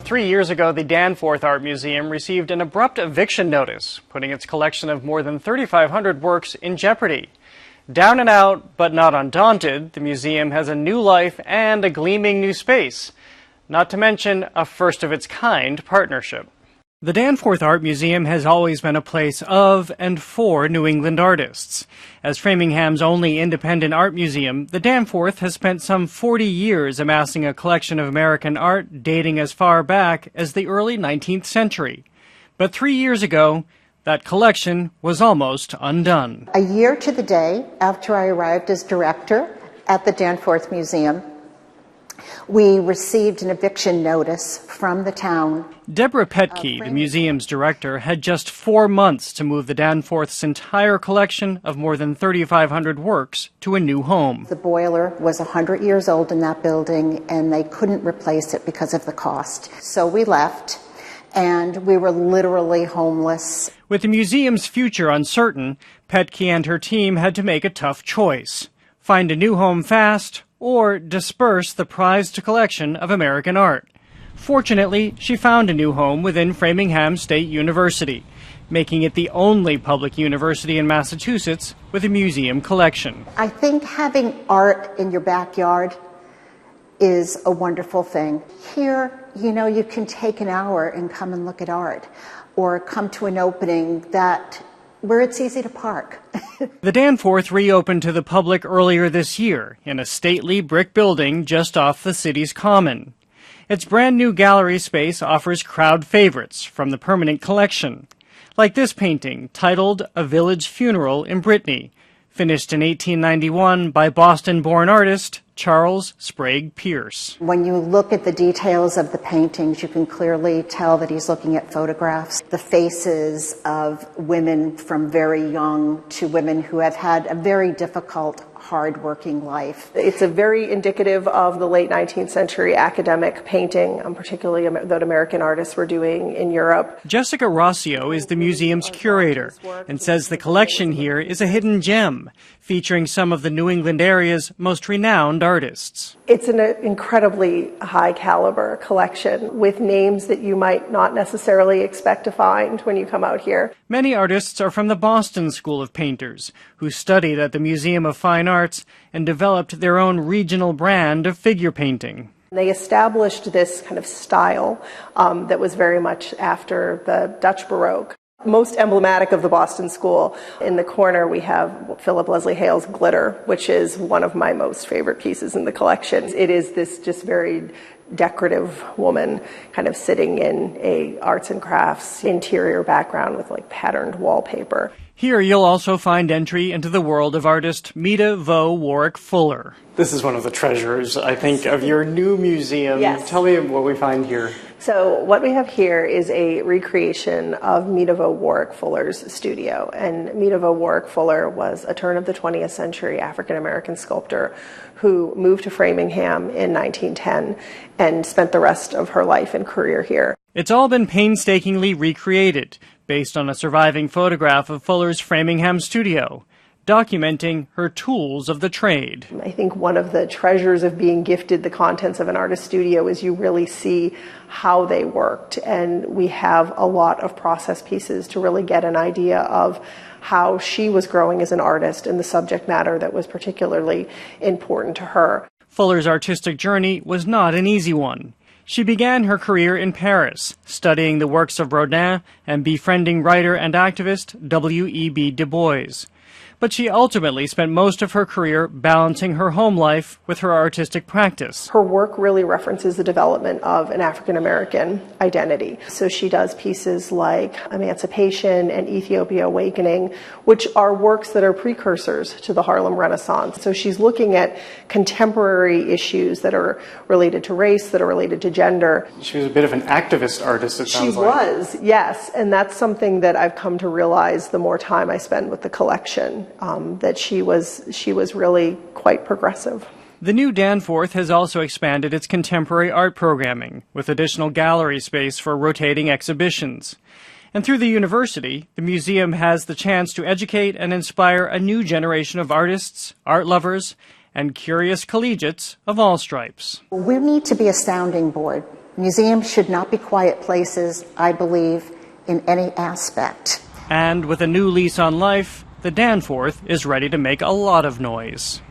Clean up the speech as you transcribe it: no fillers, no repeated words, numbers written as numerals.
3 years ago, the Danforth Art Museum received an abrupt eviction notice, putting its collection of more than 3,500 works in jeopardy. Down and out, but not undaunted, the museum has a new life and a gleaming new space, not to mention a first-of-its-kind partnership. The Danforth Art Museum has always been a place of and for New England artists. As Framingham's only independent art museum, the Danforth has spent some 40 years amassing a collection of American art dating as far back as the early 19th century. But 3 years ago, that collection was almost undone. A year to the day after I arrived as director at the Danforth Museum, we received an eviction notice from the town. Deborah Petke, the museum's director, had just 4 months to move the Danforth's entire collection of more than 3,500 works to a new home. The boiler was 100 years old in that building, and they couldn't replace it because of the cost. So we left, and we were literally homeless. With the museum's future uncertain, Petke and her team had to make a tough choice: find a new home fast, or disperse the prized collection of American art. Fortunately, she found a new home within Framingham State University, making it the only public university in Massachusetts with a museum collection. I think having art in your backyard is a wonderful thing. Here, you can take an hour and come and look at art, or come to an opening where it's easy to park. The Danforth reopened to the public earlier this year in a stately brick building just off the city's common. Its brand new gallery space offers crowd favorites from the permanent collection, like this painting titled A Village Funeral in Brittany, finished in 1891 by Boston-born artist Charles Sprague Pierce. When you look at the details of the paintings, you can clearly tell that he's looking at photographs. The faces of women from very young to women who have had a very difficult, hard-working life. It's a very indicative of the late 19th century academic painting, particularly that American artists were doing in Europe. Jessica Rossio is the museum's curator and says the collection here is a hidden gem, featuring some of the New England area's most renowned artists. It's an incredibly high-caliber collection with names that you might not necessarily expect to find when you come out here. Many artists are from the Boston School of Painters, who studied at the Museum of Fine Arts and developed their own regional brand of figure painting. They established this kind of style that was very much after the Dutch Baroque. Most emblematic of the Boston School, in the corner we have Philip Leslie Hale's Glitter, which is one of my most favorite pieces in the collection. It is this just very decorative woman kind of sitting in a arts and crafts interior background with like patterned wallpaper. Here you'll also find entry into the world of artist Meta Vo Warwick Fuller. This is one of the treasures, I think, of your new museum. Yes. Tell me what we find here. So what we have here is a recreation of Meta Vo Warwick Fuller's studio. And Meta Vo Warwick Fuller was a turn of the 20th century African-American sculptor who moved to Framingham in 1910 and spent the rest of her life and career here. It's all been painstakingly recreated, based on a surviving photograph of Fuller's Framingham studio, documenting her tools of the trade. I think one of the treasures of being gifted the contents of an artist studio is you really see how they worked. And we have a lot of process pieces to really get an idea of how she was growing as an artist and the subject matter that was particularly important to her. Fuller's artistic journey was not an easy one. She began her career in Paris, studying the works of Rodin and befriending writer and activist W.E.B. Du Bois. But she ultimately spent most of her career balancing her home life with her artistic practice. Her work really references the development of an African-American identity. So she does pieces like Emancipation and Ethiopia Awakening, which are works that are precursors to the Harlem Renaissance. So she's looking at contemporary issues that are related to race, that are related to gender. She was a bit of an activist artist, it sounds like. She was, yes. And that's something that I've come to realize the more time I spend with the collection. That she was really quite progressive. The new Danforth has also expanded its contemporary art programming, with additional gallery space for rotating exhibitions. And through the university, the museum has the chance to educate and inspire a new generation of artists, art lovers, and curious collegiates of all stripes. We need to be a sounding board. Museums should not be quiet places, I believe, in any aspect. And with a new lease on life, the Danforth is ready to make a lot of noise.